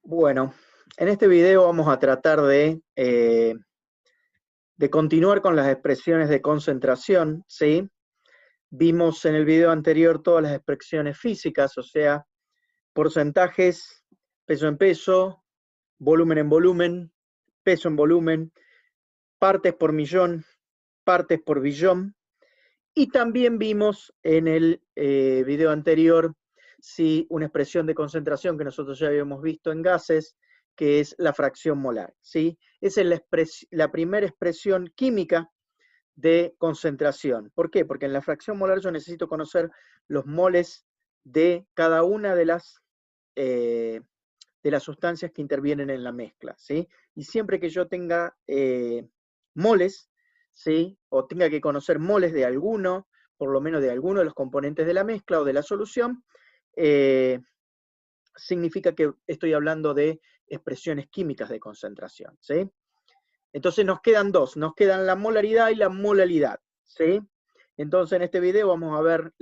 Bueno, en este video vamos a tratar de continuar con las expresiones de concentración, ¿sí? Vimos en el video anterior todas las expresiones físicas, o sea, porcentajes, peso en peso, volumen en volumen, peso en volumen, partes por millón, partes por billón. Y también vimos en el video anterior, sí, una expresión de concentración que nosotros ya habíamos visto en gases, que es la fracción molar, ¿sí? Esa es la primera expresión química de concentración. ¿Por qué? Porque en la fracción molar yo necesito conocer los moles de cada una de las sustancias que intervienen en la mezcla, ¿sí? Y siempre que yo tenga moles, ¿sí? O tenga que conocer moles de alguno, por lo menos de alguno de los componentes de la mezcla o de la solución, eh, significa que estoy hablando de expresiones químicas de concentración, ¿sí? Entonces nos quedan dos, nos quedan la molaridad y la molalidad, ¿sí? Entonces en este video vamos a ver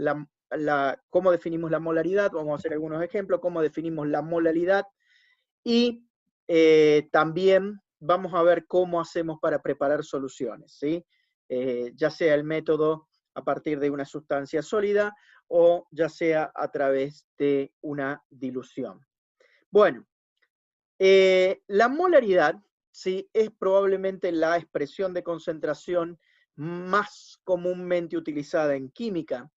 cómo definimos la molaridad, vamos a hacer algunos ejemplos, cómo definimos la molalidad, y también vamos a ver cómo hacemos para preparar soluciones, ¿sí? Ya sea el método a partir de una sustancia sólida o ya sea a través de una dilución. Bueno, la molaridad, ¿sí? Es probablemente la expresión de concentración más comúnmente utilizada en química,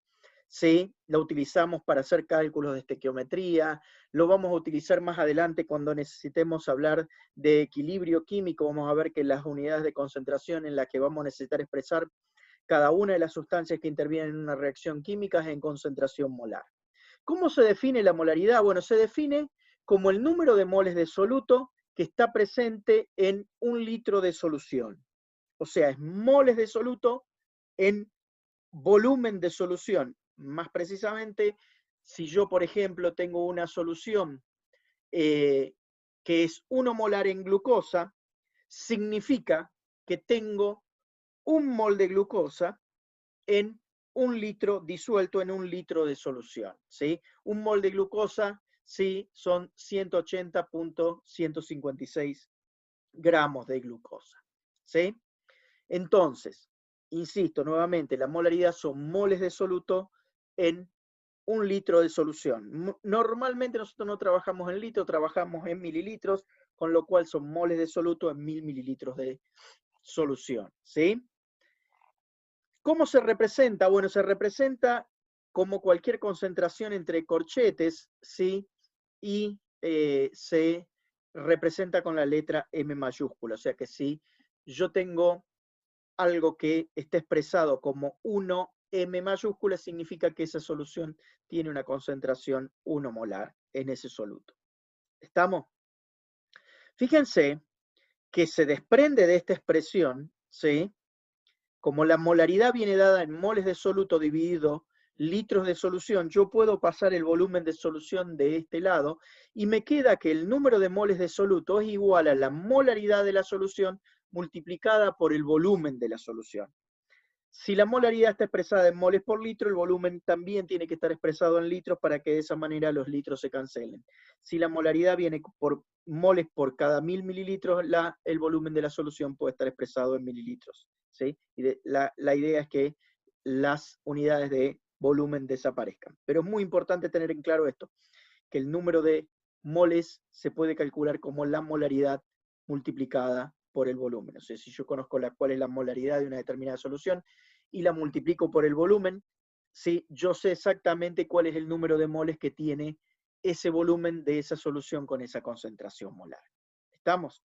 ¿sí? Lo utilizamos para hacer cálculos de estequiometría, lo vamos a utilizar más adelante cuando necesitemos hablar de equilibrio químico. Vamos a ver que las unidades de concentración en las que vamos a necesitar expresar cada una de las sustancias que intervienen en una reacción química es en concentración molar. ¿Cómo se define la molaridad? Bueno, se define como el número de moles de soluto que está presente en un litro de solución. O sea, es moles de soluto en volumen de solución. Más precisamente, si yo, por ejemplo, tengo una solución que es 1 molar en glucosa, significa que tengo 1 mol de glucosa en 1 litro disuelto en 1 litro de solución, ¿sí? 1 mol de glucosa, sí, son 180.156 gramos de glucosa, ¿sí? Entonces, insisto nuevamente, la molaridad son moles de soluto en 1 litro de solución. Normalmente nosotros no trabajamos en litros, trabajamos en mililitros, con lo cual son moles de soluto en 1000 mililitros de solución, ¿sí? ¿Cómo se representa? Bueno, se representa como cualquier concentración entre corchetes, ¿sí? Y se representa con la letra M mayúscula. O sea que si yo tengo algo que está expresado como 1M mayúscula, significa que esa solución tiene una concentración 1 molar en ese soluto. ¿Estamos? Fíjense que se desprende de esta expresión, ¿sí? Como la molaridad viene dada en moles de soluto dividido litros de solución, yo puedo pasar el volumen de solución de este lado y me queda que el número de moles de soluto es igual a la molaridad de la solución multiplicada por el volumen de la solución. Si la molaridad está expresada en moles por litro, el volumen también tiene que estar expresado en litros para que de esa manera los litros se cancelen. Si la molaridad viene por moles por cada 1000 mililitros, el volumen de la solución puede estar expresado en mililitros, ¿sí? Y la idea es que las unidades de volumen desaparezcan. Pero es muy importante tener en claro esto, que el número de moles se puede calcular como la molaridad multiplicada por el volumen. O sea, si yo conozco cuál es la molaridad de una determinada solución y la multiplico por el volumen, ¿sí? Yo sé exactamente cuál es el número de moles que tiene ese volumen de esa solución con esa concentración molar. ¿Estamos?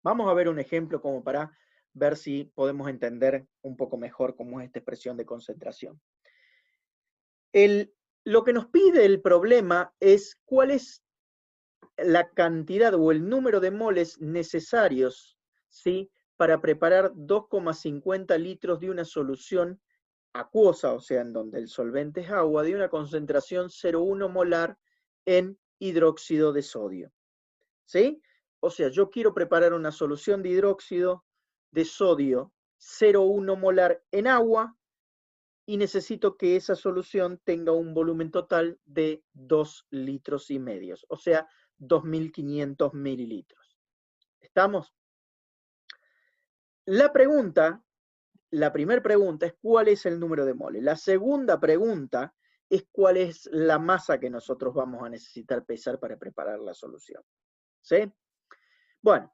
Vamos a ver un ejemplo como para ver si podemos entender un poco mejor cómo es esta expresión de concentración. Lo que nos pide el problema es cuál es la cantidad o el número de moles necesarios, ¿sí? Para preparar 2,50 litros de una solución acuosa, o sea, en donde el solvente es agua, de una concentración 0,1 molar en hidróxido de sodio, ¿sí? O sea, yo quiero preparar una solución de hidróxido de sodio 0,1 molar en agua y necesito que esa solución tenga un volumen total de 2,5 litros, o sea, 2.500 mililitros. ¿Estamos? La primera pregunta es ¿cuál es el número de moles? La segunda pregunta es ¿cuál es la masa que nosotros vamos a necesitar pesar para preparar la solución? ¿Sí? Bueno,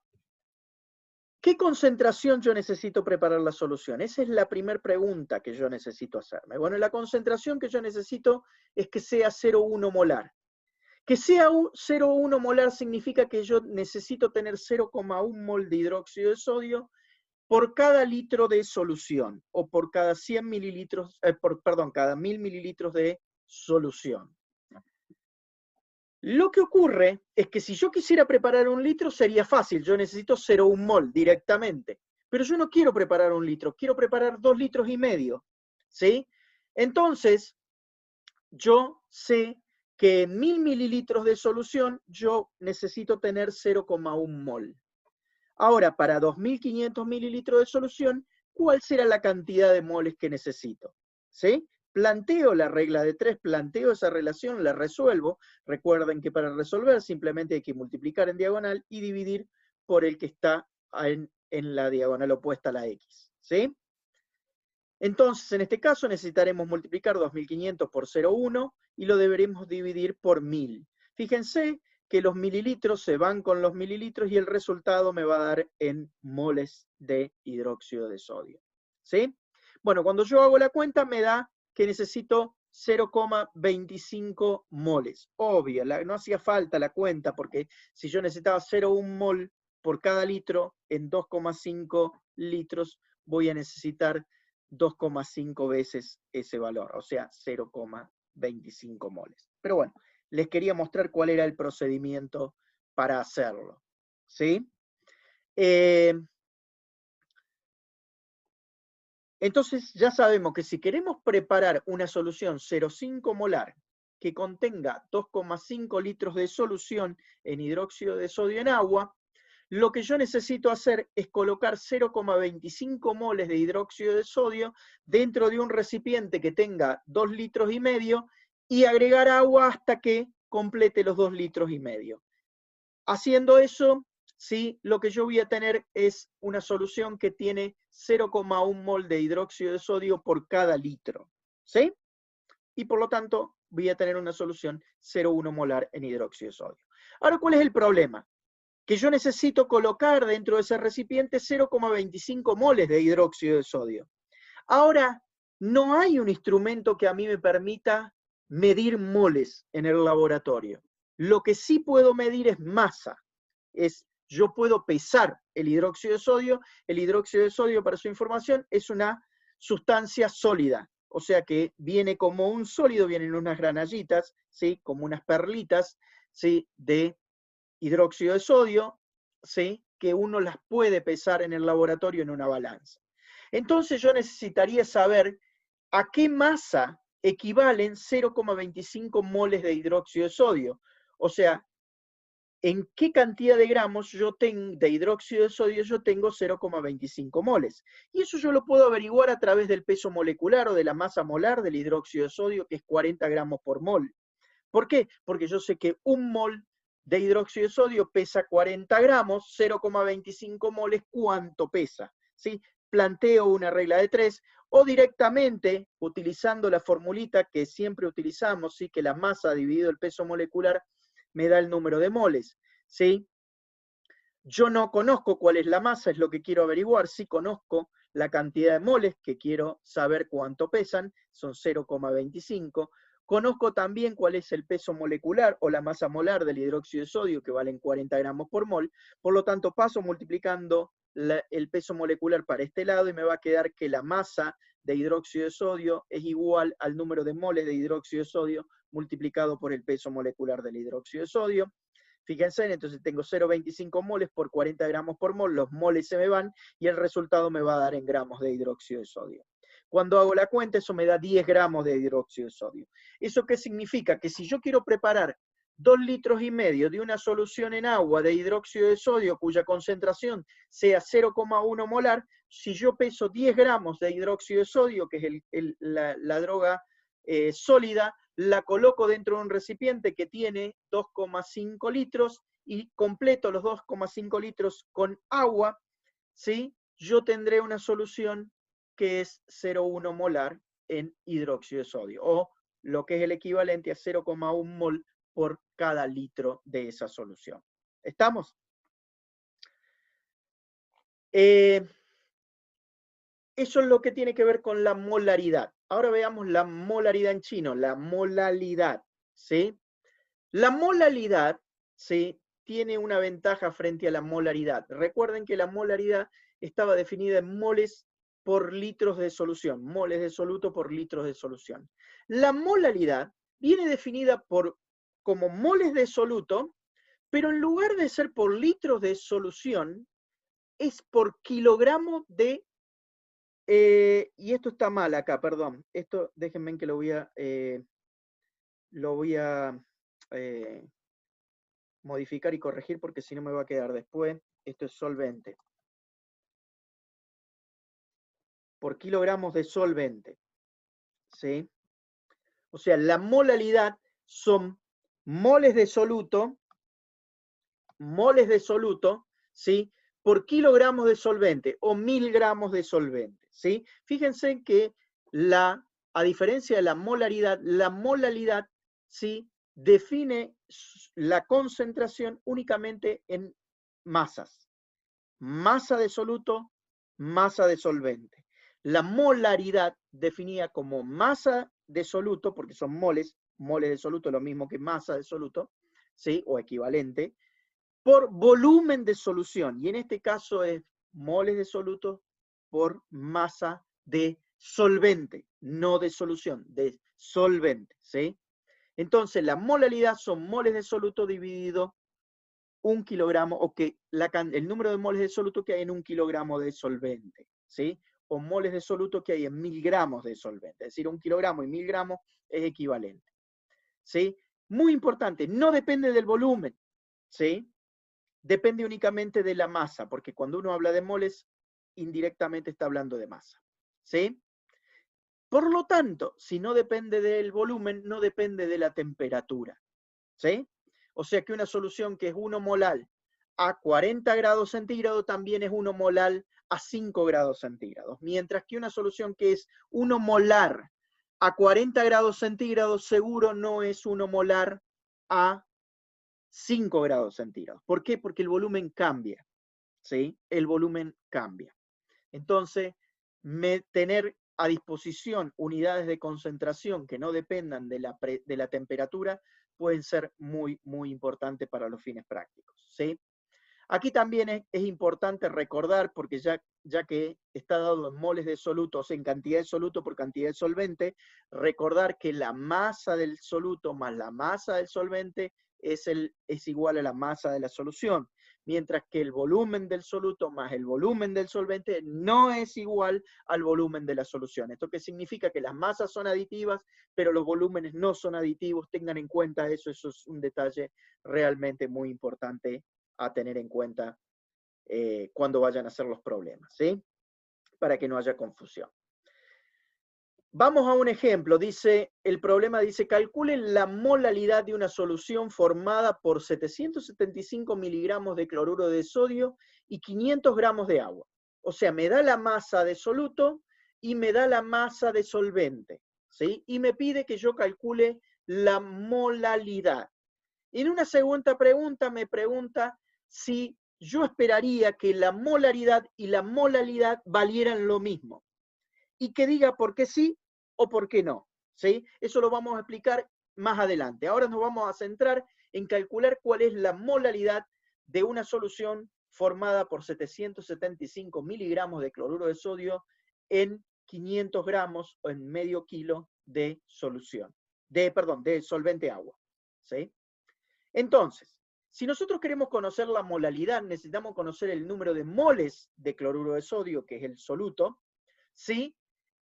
¿qué concentración yo necesito preparar la solución? Esa es la primera pregunta que yo necesito hacerme. Bueno, la concentración que yo necesito es que sea 0,1 molar. Que sea 0,1 molar significa que yo necesito tener 0,1 mol de hidróxido de sodio por cada litro de solución, o por cada 100 mililitros, cada 1000 mililitros de solución. Lo que ocurre es que si yo quisiera preparar 1 litro sería fácil, yo necesito 0,1 mol directamente, pero yo no quiero preparar 1 litro, quiero preparar 2,5 litros, ¿sí? Entonces, yo sé que en 1000 mililitros de solución yo necesito tener 0,1 mol. Ahora, para 2.500 mililitros de solución, ¿cuál será la cantidad de moles que necesito? ¿Sí? Planteo la regla de 3, planteo esa relación, la resuelvo. Recuerden que para resolver simplemente hay que multiplicar en diagonal y dividir por el que está en la diagonal opuesta a la X. ¿Sí? Entonces, en este caso necesitaremos multiplicar 2.500 por 0,1 y lo deberemos dividir por 1000. Fíjense que los mililitros se van con los mililitros y el resultado me va a dar en moles de hidróxido de sodio. ¿Sí? Bueno, cuando yo hago la cuenta me da que necesito 0,25 moles. Obvio, no hacía falta la cuenta porque si yo necesitaba 0,1 mol por cada litro, en 2,5 litros voy a necesitar 2,5 veces ese valor, o sea, 0,25 moles. Pero bueno, les quería mostrar cuál era el procedimiento para hacerlo. ¿Sí? Entonces ya sabemos que si queremos preparar una solución 0,5 molar que contenga 2,5 litros de solución en hidróxido de sodio en agua, lo que yo necesito hacer es colocar 0,25 moles de hidróxido de sodio dentro de un recipiente que tenga 2,5 litros y agregar agua hasta que complete los 2,5 litros. Haciendo eso, ¿sí? Lo que yo voy a tener es una solución que tiene 0,1 mol de hidróxido de sodio por cada litro. ¿Sí? Y por lo tanto voy a tener una solución 0,1 molar en hidróxido de sodio. Ahora, ¿cuál es el problema? Que yo necesito colocar dentro de ese recipiente 0,25 moles de hidróxido de sodio. Ahora, no hay un instrumento que a mí me permita medir moles en el laboratorio. Lo que sí puedo medir es masa. Yo puedo pesar el hidróxido de sodio. El hidróxido de sodio, para su información, es una sustancia sólida. O sea que viene como un sólido, vienen unas granallitas, ¿sí? Como unas perlitas, ¿sí? De hidróxido de sodio, ¿sí? Que uno las puede pesar en el laboratorio en una balanza. Entonces yo necesitaría saber a qué masa equivalen 0,25 moles de hidróxido de sodio. O sea, en qué cantidad de gramos yo tengo de hidróxido de sodio yo tengo 0,25 moles. Y eso yo lo puedo averiguar a través del peso molecular o de la masa molar del hidróxido de sodio, que es 40 gramos por mol. ¿Por qué? Porque yo sé que un mol de hidróxido de sodio pesa 40 gramos, 0,25 moles, ¿cuánto pesa? ¿Sí? Planteo una regla de 3 o directamente, utilizando la formulita que siempre utilizamos, ¿sí? Que la masa dividido el peso molecular me da el número de moles. ¿Sí? Yo no conozco cuál es la masa, es lo que quiero averiguar. Sí conozco la cantidad de moles, que quiero saber cuánto pesan, son 0,25. Conozco también cuál es el peso molecular o la masa molar del hidróxido de sodio, que valen 40 gramos por mol. Por lo tanto, paso multiplicando el peso molecular para este lado y me va a quedar que la masa de hidróxido de sodio es igual al número de moles de hidróxido de sodio multiplicado por el peso molecular del hidróxido de sodio. Fíjense, entonces tengo 0,25 moles por 40 gramos por mol, los moles se me van y el resultado me va a dar en gramos de hidróxido de sodio. Cuando hago la cuenta, eso me da 10 gramos de hidróxido de sodio. ¿Eso qué significa? Que si yo quiero preparar 2,5 litros de una solución en agua de hidróxido de sodio cuya concentración sea 0,1 molar, si yo peso 10 gramos de hidróxido de sodio, que es la droga sólida, la coloco dentro de un recipiente que tiene 2,5 litros y completo los 2,5 litros con agua, ¿sí? Yo tendré una solución que es 0,1 molar en hidróxido de sodio, o lo que es el equivalente a 0,1 mol por cada litro de esa solución. ¿Estamos? Eso es lo que tiene que ver con la molaridad. Ahora veamos la molaridad en chino, la molalidad, ¿sí? La molalidad, ¿sí?, tiene una ventaja frente a la molaridad. Recuerden que la molaridad estaba definida en moles por litros de solución, moles de soluto por litros de solución. La molalidad viene definida como moles de soluto, pero en lugar de ser por litros de solución, es por kilogramo de... y esto está mal acá, perdón. Esto, déjenme que lo voy a modificar y corregir porque si no me va a quedar después. Esto es solvente. Por kilogramos de solvente. ¿Sí? O sea, la molalidad son moles de soluto, ¿sí?, por kilogramos de solvente o 1000 gramos de solvente, ¿sí? Fíjense que a diferencia de la molalidad, ¿sí?, define la concentración únicamente en masas. Masa de soluto, masa de solvente. La molaridad definida como masa de soluto, porque son moles de soluto, lo mismo que masa de soluto, ¿sí?, o equivalente, por volumen de solución. Y en este caso es moles de soluto por masa de solvente, no de solución, de solvente, ¿sí? Entonces, la molaridad son moles de soluto dividido 1 kilogramo, o que el número de moles de soluto que hay en 1 kilogramo de solvente, ¿sí? O moles de soluto que hay en 1000 gramos de solvente. Es decir, 1 kilogramo y 1000 gramos es equivalente, ¿sí? Muy importante, no depende del volumen, ¿sí? Depende únicamente de la masa, porque cuando uno habla de moles, indirectamente está hablando de masa, ¿sí? Por lo tanto, si no depende del volumen, no depende de la temperatura, ¿sí? O sea que una solución que es 1 molar a 40 grados centígrados también es 1 molar a 5 grados centígrados, mientras que una solución que es 1 molar a 40 grados centígrados seguro no es 1 molar a 5 grados centígrados. ¿Por qué? Porque el volumen cambia, ¿sí? El volumen cambia. Entonces, tener a disposición unidades de concentración que no dependan de la temperatura pueden ser muy, muy importantes para los fines prácticos, ¿sí? Aquí también es importante recordar, porque ya que está dado en moles de soluto, o sea, en cantidad de soluto por cantidad de solvente, recordar que la masa del soluto más la masa del solvente es igual a la masa de la solución, mientras que el volumen del soluto más el volumen del solvente no es igual al volumen de la solución. ¿Esto qué significa? Que las masas son aditivas, pero los volúmenes no son aditivos. Tengan en cuenta eso es un detalle realmente muy importante a tener en cuenta cuando vayan a hacer los problemas, ¿sí? Para que no haya confusión. Vamos a un ejemplo. El problema dice, calculen la molalidad de una solución formada por 775 miligramos de cloruro de sodio y 500 gramos de agua. O sea, me da la masa de soluto y me da la masa de solvente, ¿sí? Y me pide que yo calcule la molalidad. En una segunda pregunta me pregunta si yo esperaría que la molaridad y la molalidad valieran lo mismo. Y que diga por qué sí o por qué no, ¿sí? Eso lo vamos a explicar más adelante. Ahora nos vamos a centrar en calcular cuál es la molaridad de una solución formada por 775 miligramos de cloruro de sodio en 500 gramos o en medio kilo de solución, de solvente agua, ¿sí? Entonces, si nosotros queremos conocer la molalidad, necesitamos conocer el número de moles de cloruro de sodio, que es el soluto, ¿sí?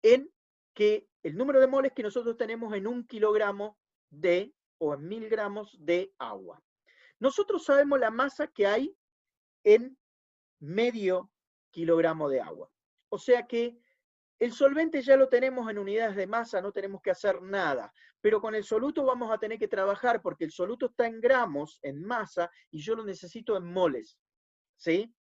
En que el número de moles que nosotros tenemos en 1 kilogramo o en 1000 gramos de agua. Nosotros sabemos la masa que hay en medio kilogramo de agua. O sea que el solvente ya lo tenemos en unidades de masa, no tenemos que hacer nada. Pero con el soluto vamos a tener que trabajar porque el soluto está en gramos, en masa, y yo lo necesito en moles. ¿Sí?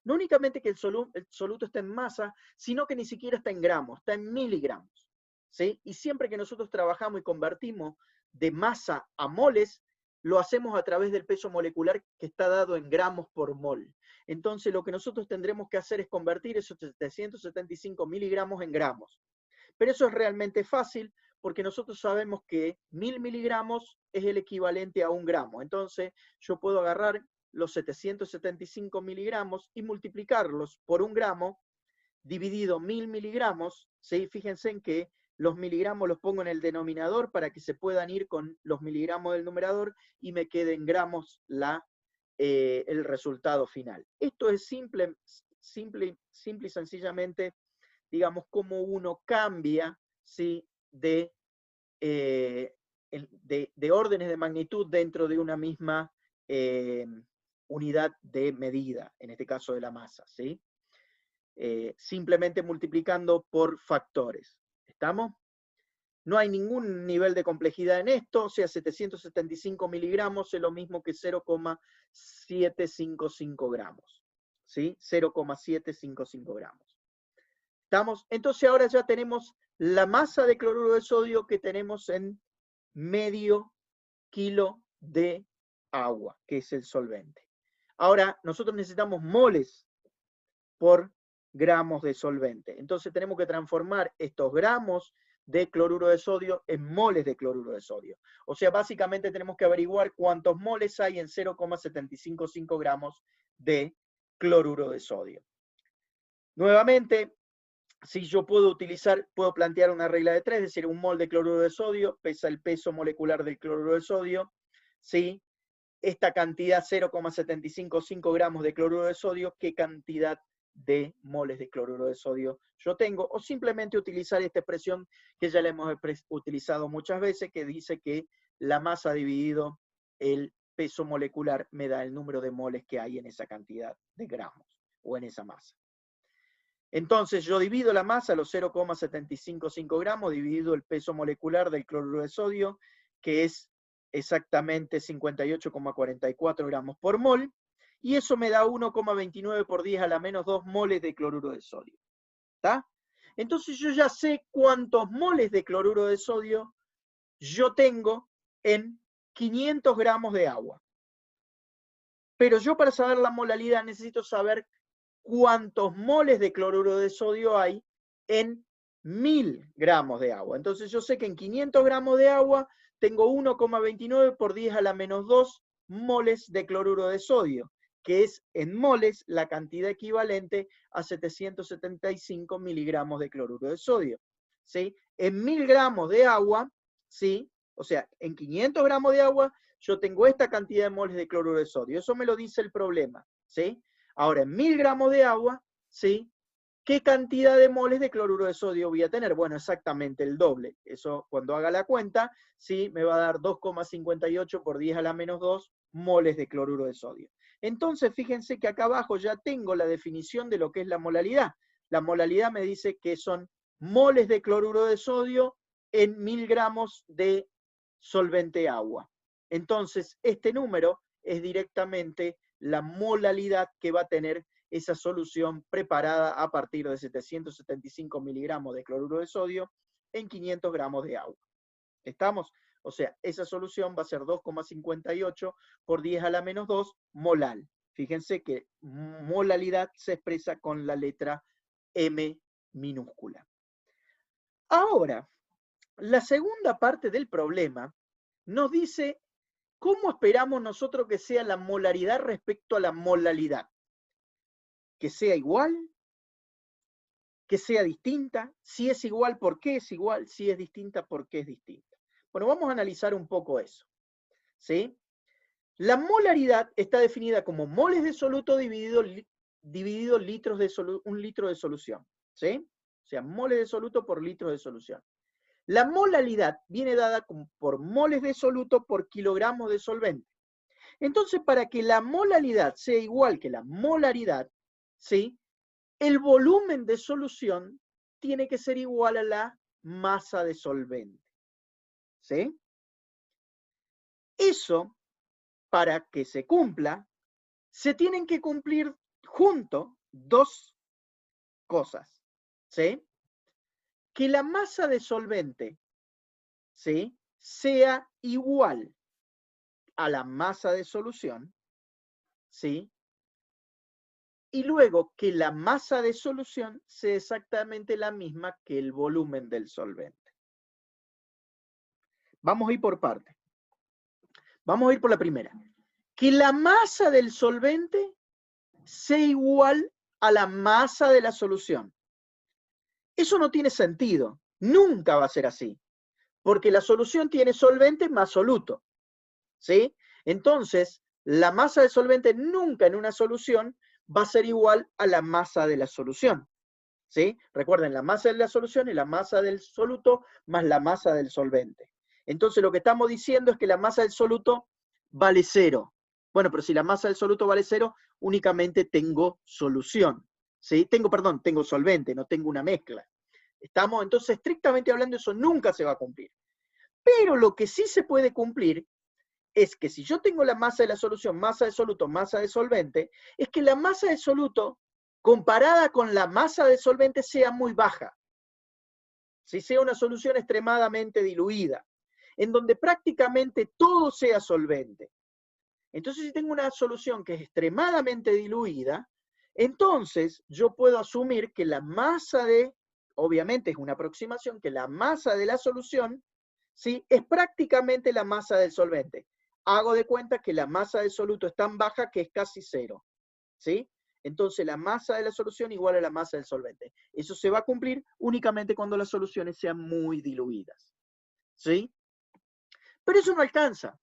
No únicamente que el soluto esté en masa, sino que ni siquiera está en gramos, está en miligramos. ¿Sí? Y siempre que nosotros trabajamos y convertimos de masa a moles, lo hacemos a través del peso molecular que está dado en gramos por mol. Entonces lo que nosotros tendremos que hacer es convertir esos 775 miligramos en gramos. Pero eso es realmente fácil porque nosotros sabemos que 1000 miligramos es el equivalente a 1 gramo. Entonces yo puedo agarrar los 775 miligramos y multiplicarlos por 1 gramo dividido 1000 miligramos. ¿Sí? Fíjense en que los miligramos los pongo en el denominador para que se puedan ir con los miligramos del numerador y me quede en gramos el resultado final. Esto es simple y sencillamente, digamos, cómo uno cambia, ¿sí? de órdenes de magnitud dentro de una misma unidad de medida, en este caso de la masa, ¿sí? Simplemente multiplicando por factores. ¿Estamos? No hay ningún nivel de complejidad en esto, o sea, 775 miligramos es lo mismo que 0,755 gramos. ¿Sí? 0,755 gramos. ¿Estamos? Entonces ahora ya tenemos la masa de cloruro de sodio que tenemos en medio kilo de agua, que es el solvente. Ahora, nosotros necesitamos moles por gramos de solvente. Entonces tenemos que transformar estos gramos de cloruro de sodio en moles de cloruro de sodio. O sea, básicamente tenemos que averiguar cuántos moles hay en 0,755 gramos de cloruro de sodio. Nuevamente, si yo puedo plantear una regla de 3, es decir, un mol de cloruro de sodio pesa el peso molecular del cloruro de sodio, ¿sí? Esta cantidad, 0,755 gramos de cloruro de sodio, ¿qué cantidad de moles de cloruro de sodio yo tengo? O simplemente utilizar esta expresión que ya la hemos utilizado muchas veces, que dice que la masa dividido el peso molecular me da el número de moles que hay en esa cantidad de gramos o en esa masa. Entonces yo divido la masa, los 0,755 gramos, dividido el peso molecular del cloruro de sodio, que es exactamente 58,44 gramos por mol, y eso me da 1,29 por 10 a la menos 2 moles de cloruro de sodio. ¿Está? Entonces yo ya sé cuántos moles de cloruro de sodio yo tengo en 500 gramos de agua. Pero yo para saber la molalidad necesito saber cuántos moles de cloruro de sodio hay en 1000 gramos de agua. Entonces yo sé que en 500 gramos de agua tengo 1,29 por 10 a la menos 2 moles de cloruro de sodio, que es en moles la cantidad equivalente a 775 miligramos de cloruro de sodio. ¿Sí? En 1000 gramos de agua, ¿sí? O sea, en 500 gramos de agua yo tengo esta cantidad de moles de cloruro de sodio. Eso me lo dice el problema, ¿sí? Ahora, en 1000 gramos de agua, ¿sí? ¿Qué cantidad de moles de cloruro de sodio voy a tener? Bueno, exactamente el doble. Eso, cuando haga la cuenta, ¿sí? Me va a dar 2,58 por 10 a la menos 2 moles de cloruro de sodio. Entonces, fíjense que acá abajo ya tengo la definición de lo que es la molalidad. La molalidad me dice que son moles de cloruro de sodio en 1000 gramos de solvente agua. Entonces, este número es directamente la molalidad que va a tener esa solución preparada a partir de 775 miligramos de cloruro de sodio en 500 gramos de agua. ¿Estamos? O sea, esa solución va a ser 2,58 por 10 a la menos 2 molal. Fíjense que molalidad se expresa con la letra M minúscula. Ahora, la segunda parte del problema nos dice ¿cómo esperamos nosotros que sea la molaridad respecto a la molalidad? ¿Que sea igual? ¿Que sea distinta? Si es igual, ¿por qué es igual? Si es distinta, ¿por qué es distinta? Bueno, vamos a analizar un poco eso. ¿Sí? La molaridad está definida como moles de soluto dividido litros de un litro de solución. ¿Sí? O sea, moles de soluto por litros de solución. La molaridad viene dada por moles de soluto por kilogramos de solvente. Entonces, para que la molaridad sea igual que la molaridad, ¿sí?, el volumen de solución tiene que ser igual a la masa de solvente. ¿Sí? Eso, para que se cumpla, se tienen que cumplir juntos dos cosas. ¿Sí? Que la masa de solvente, ¿sí?, sea igual a la masa de solución, ¿sí?, y luego que la masa de solución sea exactamente la misma que el volumen del solvente. Vamos a ir por partes. Vamos a ir por la primera. Que la masa del solvente sea igual a la masa de la solución. Eso no tiene sentido. Nunca va a ser así. Porque la solución tiene solvente más soluto. ¿Sí? Entonces, la masa del solvente nunca en una solución va a ser igual a la masa de la solución. ¿Sí? Recuerden, la masa de la solución es la masa del soluto más la masa del solvente. Entonces, lo que estamos diciendo es que la masa del soluto vale 0. Bueno, pero si la masa del soluto vale 0, únicamente tengo solución. ¿Sí? Tengo solvente, no tengo una mezcla. ¿Estamos? Entonces, estrictamente hablando, eso nunca se va a cumplir. Pero lo que sí se puede cumplir es que si yo tengo la masa de la solución, masa de soluto, masa de solvente, es que la masa de soluto, comparada con la masa de solvente, sea muy baja. Si sea una solución extremadamente diluida, en donde prácticamente todo sea solvente. Entonces, si tengo una solución que es extremadamente diluida, entonces yo puedo asumir que la masa obviamente es una aproximación, que la masa de la solución, ¿sí?, es prácticamente la masa del solvente. Hago de cuenta que la masa del soluto es tan baja que es casi 0. ¿Sí? Entonces la masa de la solución igual a la masa del solvente. Eso se va a cumplir únicamente cuando las soluciones sean muy diluidas. ¿Sí? Pero eso no alcanza,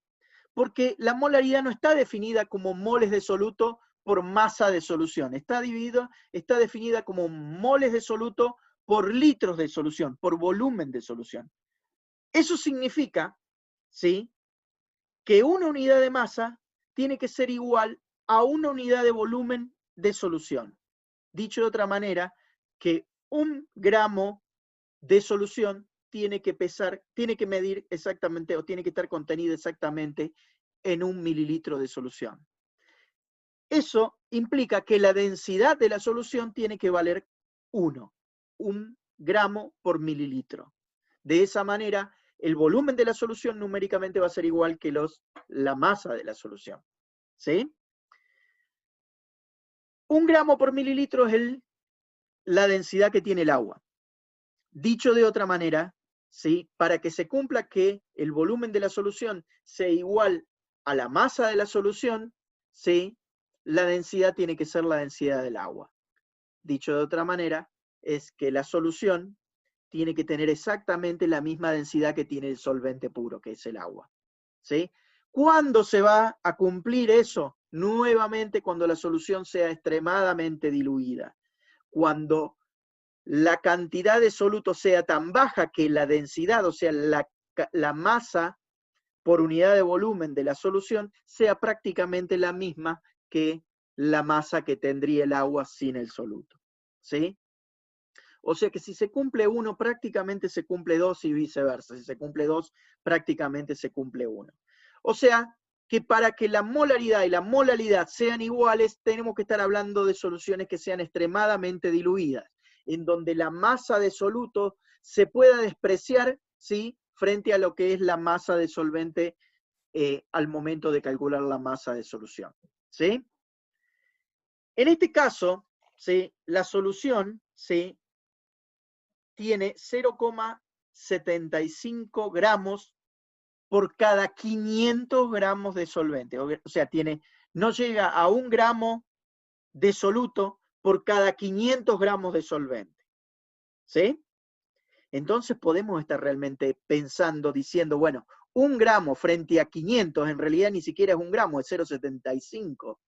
porque la molaridad no está definida como moles de soluto por masa de solución. Está definida como moles de soluto por litros de solución, por volumen de solución. Eso significa, ¿sí?, que una unidad de masa tiene que ser igual a una unidad de volumen de solución. Dicho de otra manera, que 1 gramo de solución tiene que medir exactamente, o tiene que estar contenido exactamente en 1 mililitro de solución. Eso implica que la densidad de la solución tiene que valer 1 gramo por mililitro. De esa manera, el volumen de la solución numéricamente va a ser igual que la masa de la solución. ¿Sí? 1 gramo por mililitro es la densidad que tiene el agua. Dicho de otra manera, ¿sí?, para que se cumpla que el volumen de la solución sea igual a la masa de la solución, ¿sí?, la densidad tiene que ser la densidad del agua. Dicho de otra manera, es que la solución tiene que tener exactamente la misma densidad que tiene el solvente puro, que es el agua. ¿Sí? ¿Cuándo se va a cumplir eso? Nuevamente cuando la solución sea extremadamente diluida. Cuando la cantidad de soluto sea tan baja que la densidad, o sea, la masa por unidad de volumen de la solución, sea prácticamente la misma que la masa que tendría el agua sin el soluto. ¿Sí? O sea que si se cumple 1, prácticamente se cumple 2 y viceversa. Si se cumple 2, prácticamente se cumple 1. O sea que para que la molaridad y la molaridad sean iguales, tenemos que estar hablando de soluciones que sean extremadamente diluidas, en donde la masa de soluto se pueda despreciar, ¿sí?, frente a lo que es la masa de solvente al momento de calcular la masa de solución. ¿Sí? En este caso, ¿sí?, la solución, ¿sí?, tiene 0,75 gramos por cada 500 gramos de solvente. O sea, no llega a 1 gramo de soluto por cada 500 gramos de solvente. ¿Sí? Entonces podemos estar realmente pensando, diciendo, bueno, 1 gramo frente a 500, en realidad ni siquiera es 1 gramo, es 0,75.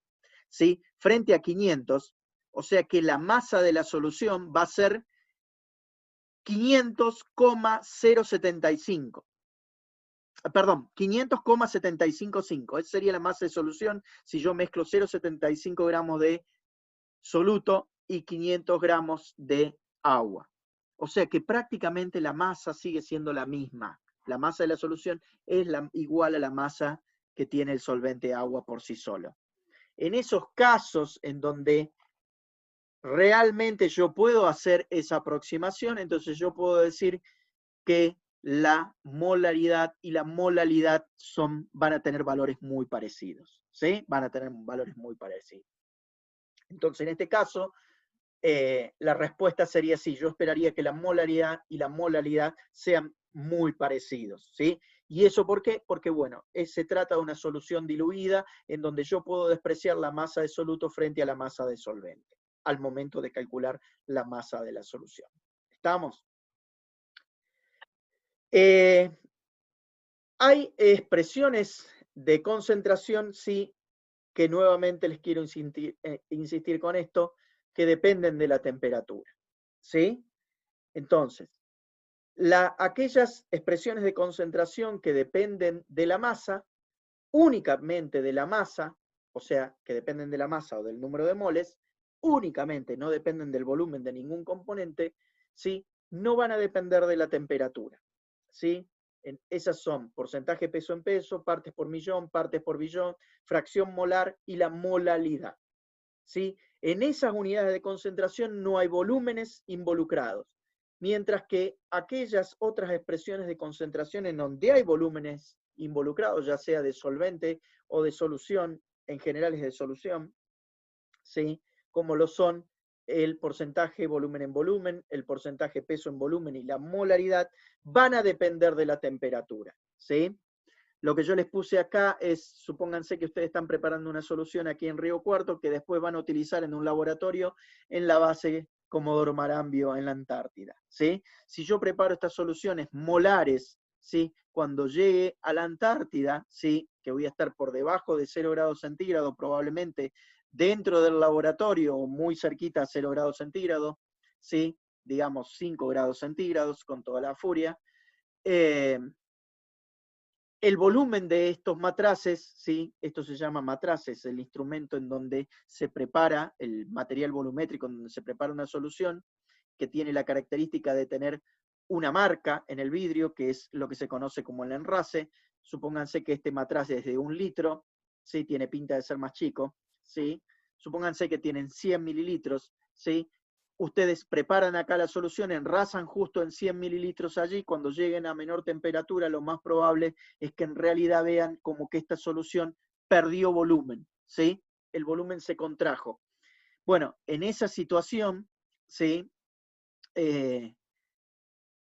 ¿Sí? Frente a 500, o sea que la masa de la solución va a ser 500,075. Perdón, 500,755. Esa sería la masa de solución si yo mezclo 0,75 gramos de soluto y 500 gramos de agua. O sea que prácticamente la masa sigue siendo la misma. La masa de la solución es igual a la masa que tiene el solvente agua por sí solo. En esos casos en donde realmente yo puedo hacer esa aproximación, entonces yo puedo decir que la molaridad y la molalidad van a tener valores muy parecidos, ¿sí? Van a tener valores muy parecidos. Entonces, en este caso, la respuesta sería sí, yo esperaría que la molaridad y la molalidad sean muy parecidos, ¿sí? ¿Y eso por qué? Porque, bueno, se trata de una solución diluida en donde yo puedo despreciar la masa de soluto frente a la masa de solvente al momento de calcular la masa de la solución. ¿Estamos? Hay expresiones de concentración, sí, que nuevamente les quiero insistir con esto, que dependen de la temperatura, ¿sí? Entonces, aquellas expresiones de concentración que dependen de la masa, únicamente de la masa, o sea, que dependen de la masa o del número de moles, únicamente, no dependen del volumen de ningún componente, ¿sí? No van a depender de la temperatura, ¿sí? Esas son porcentaje peso en peso, partes por millón, partes por billón, fracción molar y la molalidad, ¿sí? En esas unidades de concentración no hay volúmenes involucrados, mientras que aquellas otras expresiones de concentración en donde hay volúmenes involucrados, ya sea de solvente o de solución, en general es de solución, ¿sí? Como lo son el porcentaje volumen en volumen, el porcentaje peso en volumen y la molaridad, van a depender de la temperatura, ¿sí? Lo que yo les puse acá es, supónganse que ustedes están preparando una solución aquí en Río Cuarto que después van a utilizar en un laboratorio en la base Comodoro Marambio en la Antártida, ¿sí? Si yo preparo estas soluciones molares, ¿sí? Cuando llegue a la Antártida, ¿sí? Que voy a estar por debajo de 0 grados centígrados, probablemente dentro del laboratorio o muy cerquita a 0 grados centígrados, ¿sí? Digamos 5 grados centígrados con toda la furia, el volumen de estos matraces, ¿sí? Esto se llama matraces, el instrumento en donde se prepara, el material volumétrico en donde se prepara una solución, que tiene la característica de tener una marca en el vidrio, que es lo que se conoce como el enrase. Supónganse que este matraz es de 1 litro, ¿sí? Tiene pinta de ser más chico, ¿sí? Supónganse que tienen 100 mililitros, ¿sí? Ustedes preparan acá la solución, enrasan justo en 100 mililitros allí, cuando lleguen a menor temperatura, lo más probable es que en realidad vean como que esta solución perdió volumen, ¿sí? El volumen se contrajo. Bueno, en esa situación, ¿sí?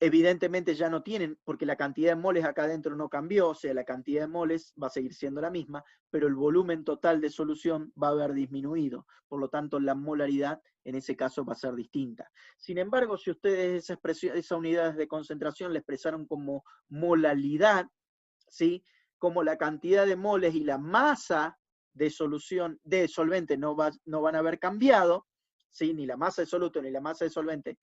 Evidentemente ya no tienen, porque la cantidad de moles acá adentro no cambió, o sea, la cantidad de moles va a seguir siendo la misma, pero el volumen total de solución va a haber disminuido, por lo tanto la molaridad en ese caso va a ser distinta. Sin embargo, si ustedes esa unidad de concentración la expresaron como molalidad, ¿sí? Como la cantidad de moles y la masa de solución, de solvente no van a haber cambiado, ¿sí? Ni la masa de soluto ni la masa de solvente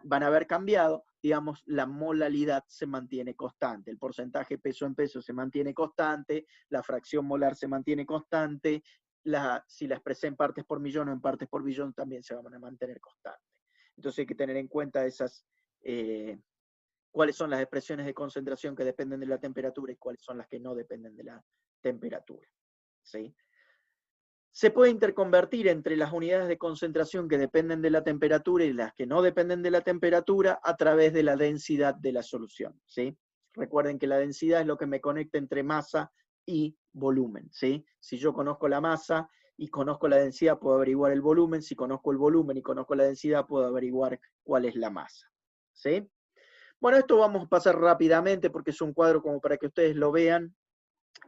van a haber cambiado, digamos, la molalidad se mantiene constante, el porcentaje peso en peso se mantiene constante, la fracción molar se mantiene constante, si la expresé en partes por millón o en partes por billón también se van a mantener constantes. Entonces hay que tener en cuenta cuáles son las expresiones de concentración que dependen de la temperatura y cuáles son las que no dependen de la temperatura, ¿sí? Se puede interconvertir entre las unidades de concentración que dependen de la temperatura y las que no dependen de la temperatura a través de la densidad de la solución, ¿sí? Recuerden que la densidad es lo que me conecta entre masa y volumen, ¿sí? Si yo conozco la masa y conozco la densidad, puedo averiguar el volumen. Si conozco el volumen y conozco la densidad, puedo averiguar cuál es la masa, ¿sí? Bueno, esto vamos a pasar rápidamente porque es un cuadro como para que ustedes lo vean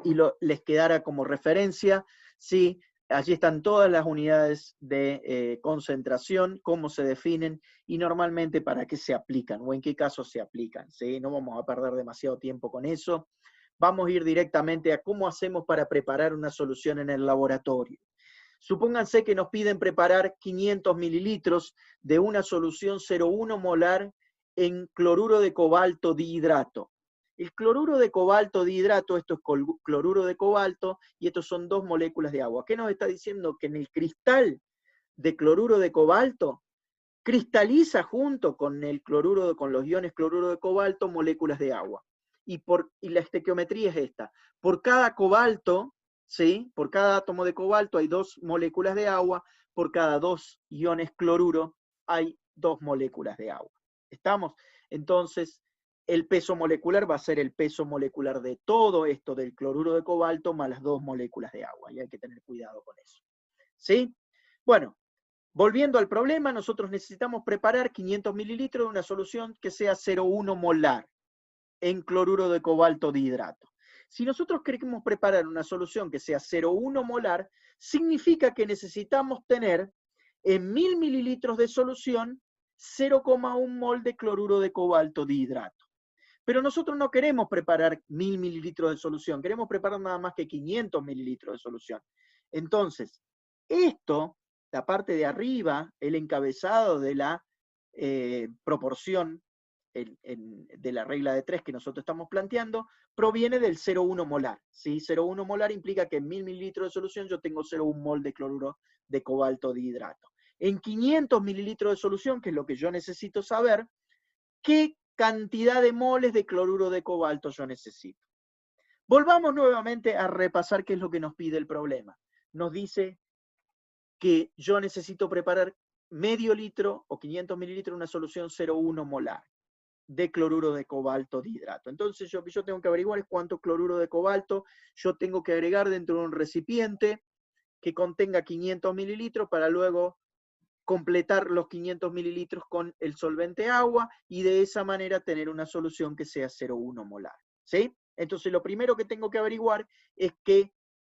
y les quedara como referencia, ¿sí? Allí están todas las unidades de concentración, cómo se definen y normalmente para qué se aplican o en qué casos se aplican, ¿sí? No vamos a perder demasiado tiempo con eso. Vamos a ir directamente a cómo hacemos para preparar una solución en el laboratorio. Supónganse que nos piden preparar 500 mililitros de una solución 0,1 molar en cloruro de cobalto dihidrato. El cloruro de cobalto dihidrato, esto es cloruro de cobalto, y estos son 2 moléculas de agua. ¿Qué nos está diciendo? Que en el cristal de cloruro de cobalto cristaliza junto con el cloruro, con los iones cloruro de cobalto, moléculas de agua. Y la estequiometría es esta. Por cada cobalto, ¿sí? Por cada átomo de cobalto hay 2 moléculas de agua, por cada 2 iones cloruro hay 2 moléculas de agua. ¿Estamos? Entonces, el peso molecular va a ser el peso molecular de todo esto del cloruro de cobalto más las 2 moléculas de agua. Y hay que tener cuidado con eso. ¿Sí? Bueno, volviendo al problema, nosotros necesitamos preparar 500 mililitros de una solución que sea 0,1 molar en cloruro de cobalto dihidrato. Si nosotros queremos preparar una solución que sea 0,1 molar, significa que necesitamos tener en 1000 mililitros de solución 0,1 mol de cloruro de cobalto dihidrato. Pero nosotros no queremos preparar 1000 mililitros de solución, queremos preparar nada más que 500 mililitros de solución. Entonces, esto, la parte de arriba, el encabezado de la proporción de la regla de 3 que nosotros estamos planteando, proviene del 0,1 molar. ¿Sí? 0,1 molar implica que en 1000 mililitros de solución yo tengo 0,1 mol de cloruro de cobalto dihidrato. En 500 mililitros de solución, que es lo que yo necesito saber, ¿qué cantidad de moles de cloruro de cobalto yo necesito? Volvamos nuevamente a repasar qué es lo que nos pide el problema. Nos dice que yo necesito preparar medio litro o 500 mililitros de una solución 0,1 molar de cloruro de cobalto dihidrato. Entonces, yo tengo que averiguar es cuánto cloruro de cobalto yo tengo que agregar dentro de un recipiente que contenga 500 mililitros para luego completar los 500 mililitros con el solvente agua y de esa manera tener una solución que sea 0,1 molar. ¿Sí? Entonces, lo primero que tengo que averiguar es que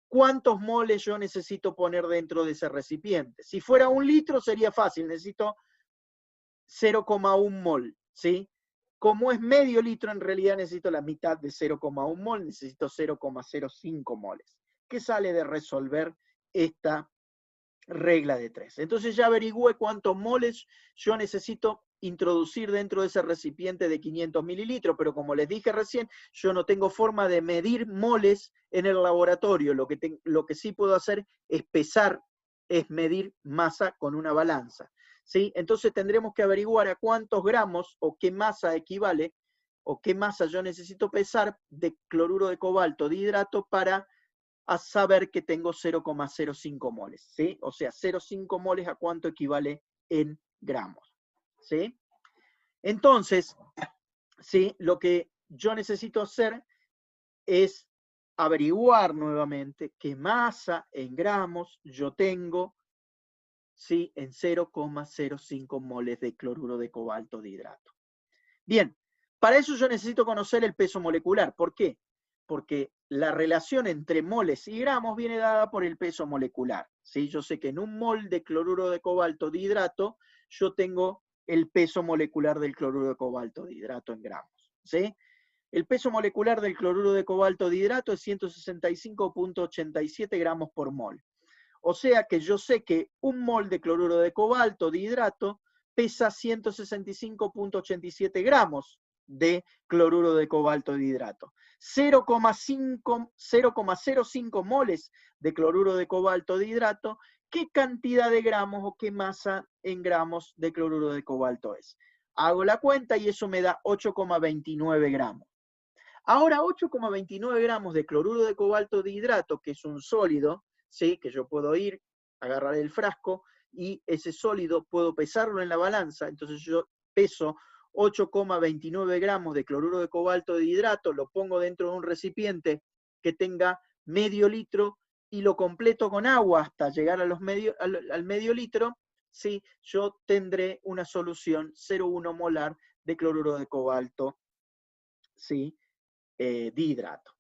cuántos moles yo necesito poner dentro de ese recipiente. Si fuera 1 litro sería fácil, necesito 0,1 mol, ¿sí? Como es medio litro, en realidad necesito la mitad de 0,1 mol, necesito 0,05 moles, que sale de resolver esta regla de 3. Entonces ya averigüé cuántos moles yo necesito introducir dentro de ese recipiente de 500 mililitros, pero como les dije recién, yo no tengo forma de medir moles en el laboratorio. Lo que sí puedo hacer es pesar, es medir masa con una balanza. ¿Sí? Entonces tendremos que averiguar a cuántos gramos o qué masa equivale o qué masa yo necesito pesar de cloruro de cobalto dihidrato para saber que tengo 0,05 moles. ¿Sí? O sea, 0,5 moles a cuánto equivale en gramos. ¿Sí? Entonces, ¿sí? Lo que yo necesito hacer es averiguar nuevamente qué masa en gramos yo tengo, ¿sí? En 0,05 moles de cloruro de cobalto dihidrato. Bien, para eso yo necesito conocer el peso molecular. ¿Por qué? Porque la relación entre moles y gramos viene dada por el peso molecular. ¿Sí? Yo sé que en 1 mol de cloruro de cobalto dihidrato yo tengo el peso molecular del cloruro de cobalto dihidrato en gramos. ¿Sí? El peso molecular del cloruro de cobalto dihidrato es 165,87 gramos por mol. O sea que yo sé que 1 mol de cloruro de cobalto dihidrato pesa 165,87 gramos de cloruro de cobalto dihidrato. 0,05 moles de cloruro de cobalto dihidrato, ¿qué cantidad de gramos o qué masa en gramos de cloruro de cobalto es? Hago la cuenta y eso me da 8,29 gramos. Ahora, 8,29 gramos de cloruro de cobalto dihidrato, que es un sólido, ¿sí? Que yo puedo ir, agarrar el frasco y ese sólido puedo pesarlo en la balanza. Entonces yo peso 8,29 gramos de cloruro de cobalto dihidrato, lo pongo dentro de un recipiente que tenga medio litro y lo completo con agua hasta llegar a al medio litro, ¿sí? Yo tendré una solución 0,1 molar de cloruro de cobalto, ¿sí? Dihidrato.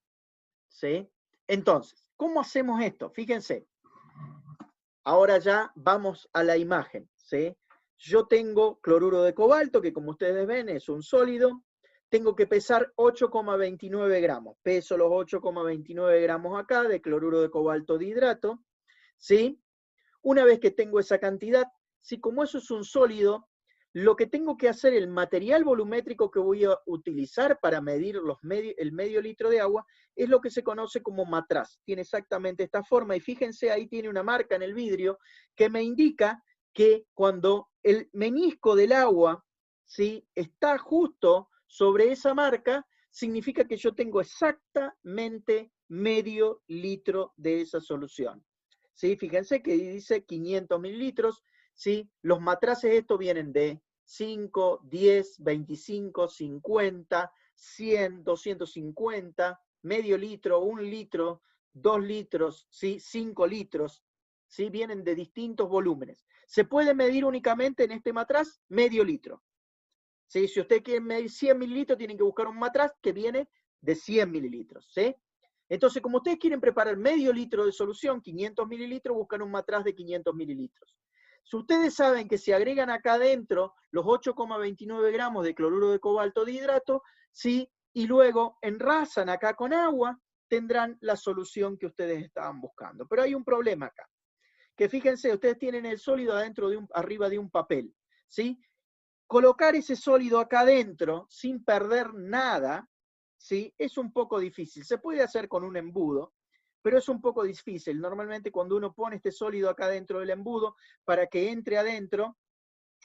¿Sí? Entonces, ¿cómo hacemos esto? Fíjense, ahora ya vamos a la imagen. ¿Sí? Yo tengo cloruro de cobalto, que como ustedes ven es un sólido. Tengo que pesar 8,29 gramos. Peso los 8,29 gramos acá de cloruro de cobalto dihidrato. ¿Sí? Una vez que tengo esa cantidad, ¿sí? Como eso es un sólido, lo que tengo que hacer, el material volumétrico que voy a utilizar para medir el medio litro de agua, es lo que se conoce como matraz. Tiene exactamente esta forma, y fíjense, ahí tiene una marca en el vidrio que me indica que cuando el menisco del agua, ¿sí?, está justo sobre esa marca, significa que yo tengo exactamente medio litro de esa solución. ¿Sí? Fíjense que dice 500 mililitros. ¿Sí? Los matraces estos vienen de 5, 10, 25, 50, 100, 250, medio litro, 1 litro, 2 litros, ¿sí?, 5 litros. ¿Sí? Vienen de distintos volúmenes. Se puede medir únicamente en este matraz medio litro. ¿Sí? Si usted quiere medir 100 mililitros, tienen que buscar un matraz que viene de 100 mililitros. ¿Sí? Entonces, como ustedes quieren preparar medio litro de solución, 500 mililitros, buscan un matraz de 500 mililitros. Si ustedes saben que si agregan acá adentro los 8,29 gramos de cloruro de cobalto de hidrato, ¿sí?, y luego enrasan acá con agua, tendrán la solución que ustedes estaban buscando. Pero hay un problema acá, que fíjense, ustedes tienen el sólido adentro arriba de un papel, ¿sí? Colocar ese sólido acá adentro sin perder nada, ¿sí?, es un poco difícil. Se puede hacer con un embudo, pero es un poco difícil. Normalmente cuando uno pone este sólido acá dentro del embudo, para que entre adentro,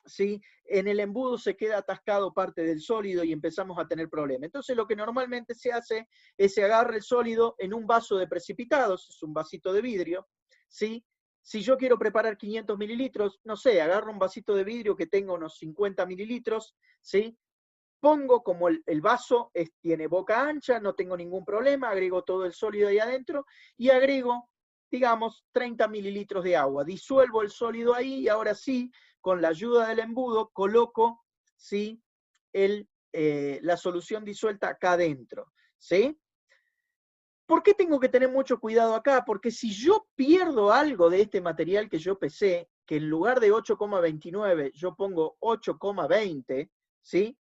¿sí?, en el embudo se queda atascado parte del sólido y empezamos a tener problemas. Entonces lo que normalmente se hace es se agarra el sólido en un vaso de precipitados, es un vasito de vidrio, ¿sí? Si yo quiero preparar 500 mililitros, no sé, agarro un vasito de vidrio que tenga unos 50 mililitros, ¿sí? Pongo, como el vaso tiene boca ancha, no tengo ningún problema, agrego todo el sólido ahí adentro y agrego, digamos, 30 mililitros de agua. Disuelvo el sólido ahí y ahora sí, con la ayuda del embudo, coloco, ¿sí?, la solución disuelta acá adentro. ¿Sí? ¿Por qué tengo que tener mucho cuidado acá? Porque si yo pierdo algo de este material que yo pesé, que en lugar de 8,29 yo pongo 8,20, ¿sí?,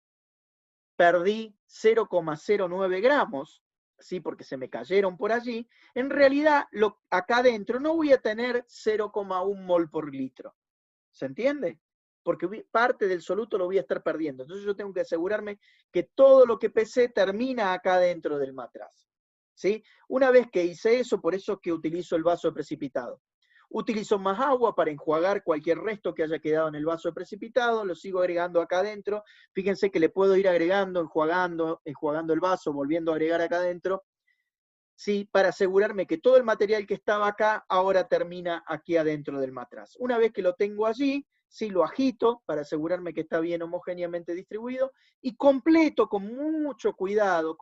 perdí 0,09 gramos, ¿sí?, porque se me cayeron por allí, en realidad acá adentro no voy a tener 0,1 mol por litro. ¿Se entiende? Porque parte del soluto lo voy a estar perdiendo. Entonces yo tengo que asegurarme que todo lo que pesé termina acá dentro del matraz. ¿Sí? Una vez que hice eso, por eso es que utilizo el vaso de precipitado. Utilizo más agua para enjuagar cualquier resto que haya quedado en el vaso de precipitado, lo sigo agregando acá adentro. Fíjense que le puedo ir agregando, enjuagando el vaso, volviendo a agregar acá adentro, ¿sí?, para asegurarme que todo el material que estaba acá ahora termina aquí adentro del matraz. Una vez que lo tengo allí, sí, lo agito para asegurarme que está bien homogéneamente distribuido y completo con mucho cuidado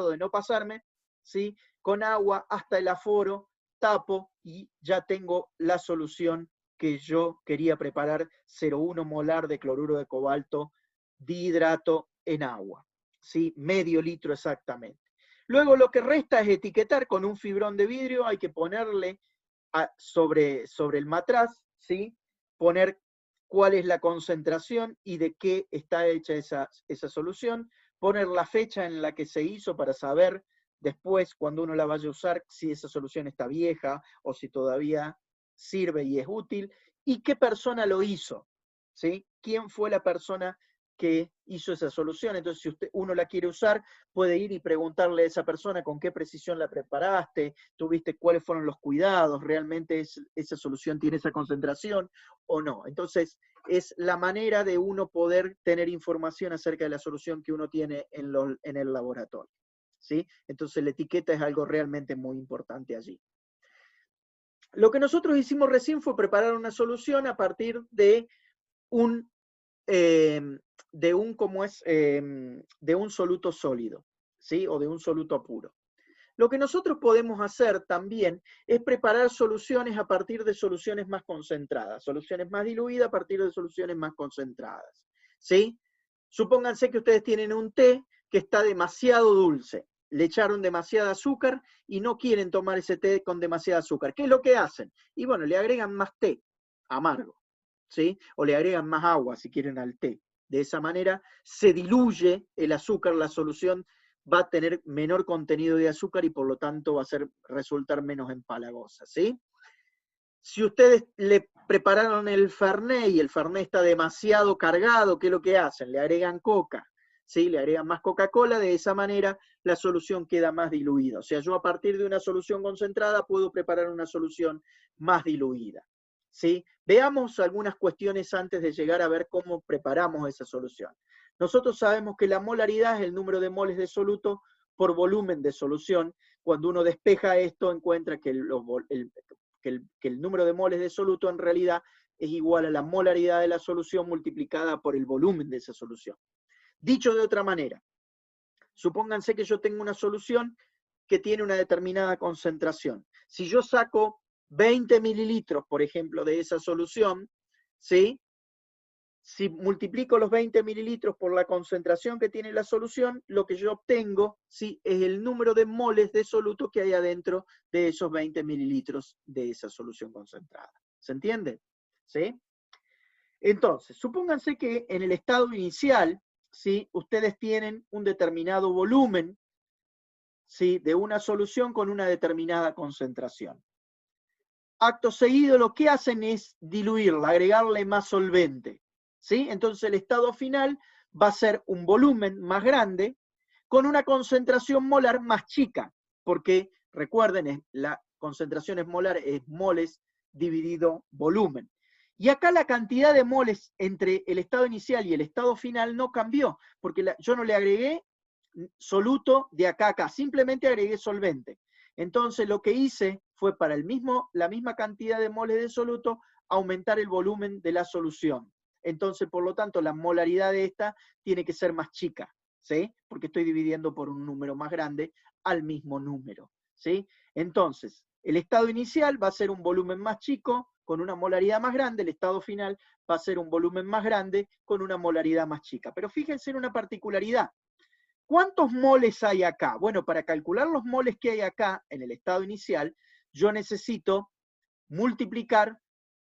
de no pasarme, ¿sí?, con agua hasta el aforo, tapo y ya tengo la solución que yo quería preparar, 0,1 molar de cloruro de cobalto dihidrato en agua, ¿sí?, medio litro exactamente. Luego lo que resta es etiquetar con un fibrón de vidrio, hay que ponerle sobre el matraz, ¿sí?, poner cuál es la concentración y de qué está hecha esa solución, poner la fecha en la que se hizo para saber después, cuando uno la vaya a usar, si esa solución está vieja o si todavía sirve y es útil, y qué persona lo hizo, ¿sí? ¿Quién fue la persona que hizo esa solución? Entonces, si uno la quiere usar, puede ir y preguntarle a esa persona con qué precisión la preparaste, tuviste cuáles fueron los cuidados, realmente esa solución tiene esa concentración o no. Entonces, es la manera de uno poder tener información acerca de la solución que uno tiene en el laboratorio. ¿Sí? Entonces la etiqueta es algo realmente muy importante allí. Lo que nosotros hicimos recién fue preparar una solución a partir de un soluto sólido, ¿sí?, o de un soluto puro. Lo que nosotros podemos hacer también es preparar soluciones a partir de soluciones más concentradas, soluciones más diluidas a partir de soluciones más concentradas, ¿sí? Supónganse que ustedes tienen un té que está demasiado dulce, le echaron demasiada azúcar y no quieren tomar ese té con demasiada azúcar. ¿Qué es lo que hacen? Y bueno, le agregan más té amargo, ¿sí? O le agregan más agua si quieren al té. De esa manera se diluye el azúcar, la solución va a tener menor contenido de azúcar y por lo tanto va a resultar menos empalagosa, ¿sí? Si ustedes le prepararon el Fernet y el Fernet está demasiado cargado, ¿qué es lo que hacen? Le agregan coca, ¿sí? Le agregan más Coca-Cola, de esa manera la solución queda más diluida. O sea, yo a partir de una solución concentrada puedo preparar una solución más diluida, ¿sí? Veamos algunas cuestiones antes de llegar a ver cómo preparamos esa solución. Nosotros sabemos que la molaridad es el número de moles de soluto por volumen de solución. Cuando uno despeja esto, encuentra que el número de moles de soluto en realidad es igual a la molaridad de la solución multiplicada por el volumen de esa solución. Dicho de otra manera, supónganse que yo tengo una solución que tiene una determinada concentración. Si yo saco 20 mililitros, por ejemplo, de esa solución, ¿sí? Si multiplico los 20 mililitros por la concentración que tiene la solución, lo que yo obtengo, ¿sí? Es el número de moles de soluto que hay adentro de esos 20 mililitros de esa solución concentrada. ¿Se entiende? ¿Sí? Entonces, supónganse que en el estado inicial, ¿sí? Ustedes tienen un determinado volumen, ¿sí? De una solución con una determinada concentración. Acto seguido, lo que hacen es diluirla, agregarle más solvente, ¿sí? Entonces el estado final va a ser un volumen más grande con una concentración molar más chica, porque recuerden, la concentración molar es moles dividido volumen. Y acá la cantidad de moles entre el estado inicial y el estado final no cambió, porque yo no le agregué soluto de acá a acá, simplemente agregué solvente. Entonces lo que hice fue para la misma cantidad de moles de soluto aumentar el volumen de la solución. Entonces, por lo tanto, la molaridad de esta tiene que ser más chica, ¿sí? Porque estoy dividiendo por un número más grande al mismo número, ¿sí? Entonces, el estado inicial va a ser un volumen más chico con una molaridad más grande, el estado final va a ser un volumen más grande con una molaridad más chica. Pero fíjense en una particularidad. ¿Cuántos moles hay acá? Bueno, para calcular los moles que hay acá en el estado inicial, yo necesito multiplicar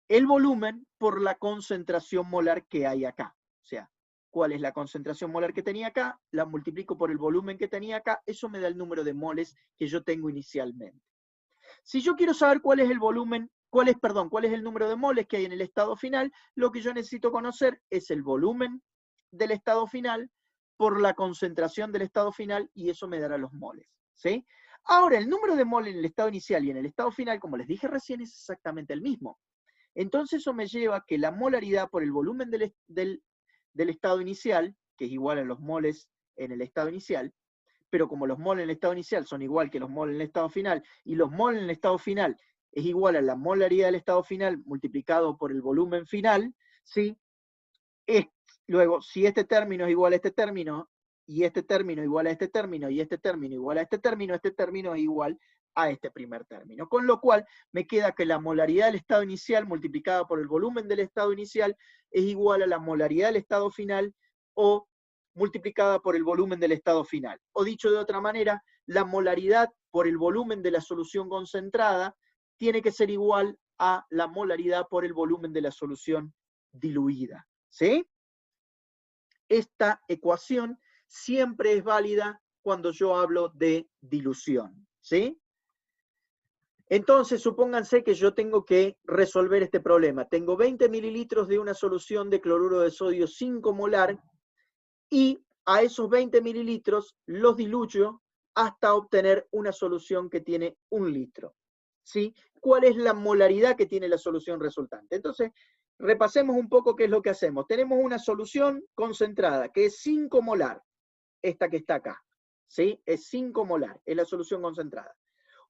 el volumen por la concentración molar que hay acá. O sea, ¿cuál es la concentración molar que tenía acá? La multiplico por el volumen que tenía acá, eso me da el número de moles que yo tengo inicialmente. Si yo quiero saber cuál es el volumen, cuál es el número de moles que hay en el estado final, lo que yo necesito conocer es el volumen del estado final por la concentración del estado final, y eso me dará los moles, ¿sí? Ahora, el número de moles en el estado inicial y en el estado final, como les dije recién, es exactamente el mismo. Entonces eso me lleva a que la molaridad por el volumen del estado inicial, que es igual a los moles en el estado inicial, pero como los moles en el estado inicial son igual que los moles en el estado final, y los moles en el estado final es igual a la molaridad del estado final multiplicado por el volumen final, ¿sí? Luego, si este término es igual a este término, y este término igual a este término, y este término igual a este término es igual a este primer término. Con lo cual, me queda que la molaridad del estado inicial multiplicada por el volumen del estado inicial es igual a la molaridad del estado final, o multiplicada por el volumen del estado final. O dicho de otra manera, la molaridad por el volumen de la solución concentrada tiene que ser igual a la molaridad por el volumen de la solución diluida. ¿Sí? Esta ecuación siempre es válida cuando yo hablo de dilución. ¿Sí? Entonces, supónganse que yo tengo que resolver este problema. Tengo 20 mililitros de una solución de cloruro de sodio 5 molar, y a esos 20 mililitros los diluyo hasta obtener una solución que tiene 1 litro. ¿Sí? ¿Cuál es la molaridad que tiene la solución resultante? Entonces, repasemos un poco qué es lo que hacemos. Tenemos una solución concentrada que es 5 molar, esta que está acá. ¿Sí? Es 5 molar, es la solución concentrada.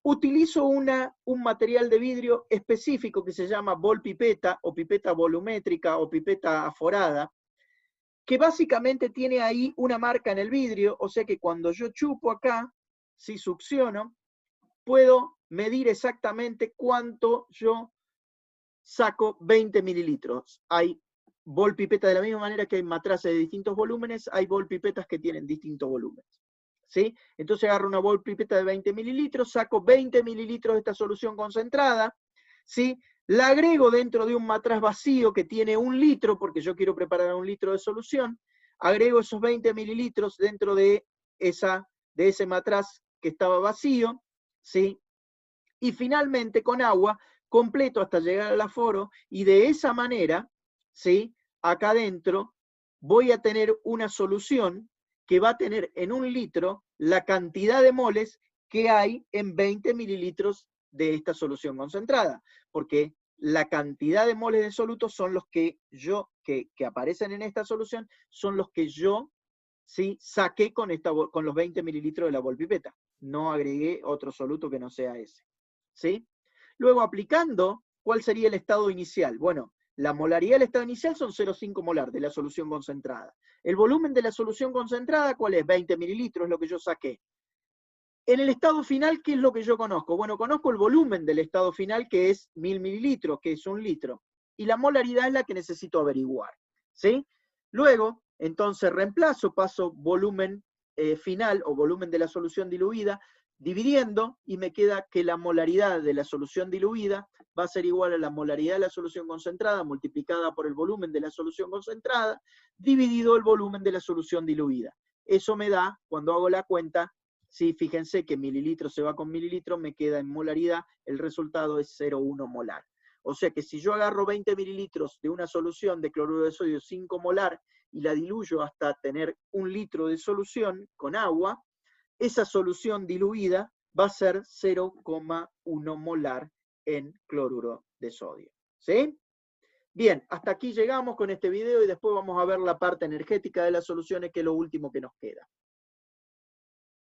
Utilizo un material de vidrio específico que se llama bol pipeta, o pipeta volumétrica, o pipeta aforada, que básicamente tiene ahí una marca en el vidrio, o sea que cuando yo chupo acá, si succiono, puedo medir exactamente cuánto yo saco 20 mililitros. Hay bol pipeta de la misma manera que hay matraces de distintos volúmenes, hay bol pipetas que tienen distintos volúmenes. ¿Sí? Entonces agarro una bol pipeta de 20 mililitros, saco 20 mililitros de esta solución concentrada, ¿sí? La agrego dentro de un matraz vacío que tiene 1 litro, porque yo quiero preparar 1 litro de solución, agrego esos 20 mililitros dentro de ese matraz que estaba vacío, ¿sí? Y finalmente con agua completo hasta llegar al aforo, y de esa manera, ¿sí? Acá adentro voy a tener una solución que va a tener en 1 litro la cantidad de moles que hay en 20 mililitros de esta solución concentrada, porque la cantidad de moles de soluto son los que aparecen en esta solución, son los que yo, ¿sí? Saqué con los 20 mililitros de la bolpipeta. No agregué otro soluto que no sea ese, ¿sí? Luego, aplicando, ¿cuál sería el estado inicial? Bueno, la molaridad del estado inicial son 0,5 molar de la solución concentrada. El volumen de la solución concentrada, ¿cuál es? 20 mililitros, es lo que yo saqué. En el estado final, ¿qué es lo que yo conozco? Bueno, conozco el volumen del estado final, que es 1000 mililitros, que es 1 litro. Y la molaridad es la que necesito averiguar, ¿sí? Luego, entonces reemplazo, paso volumen final o volumen de la solución diluida, dividiendo, y me queda que la molaridad de la solución diluida va a ser igual a la molaridad de la solución concentrada multiplicada por el volumen de la solución concentrada, dividido el volumen de la solución diluida. Eso me da, cuando hago la cuenta, sí, fíjense que mililitro se va con mililitro, me queda en molaridad, el resultado es 0,1 molar. O sea que si yo agarro 20 mililitros de una solución de cloruro de sodio 5 molar y la diluyo hasta tener 1 litro de solución con agua, esa solución diluida va a ser 0,1 molar en cloruro de sodio. ¿Sí? Bien, hasta aquí llegamos con este video y después vamos a ver la parte energética de las soluciones, que es lo último que nos queda.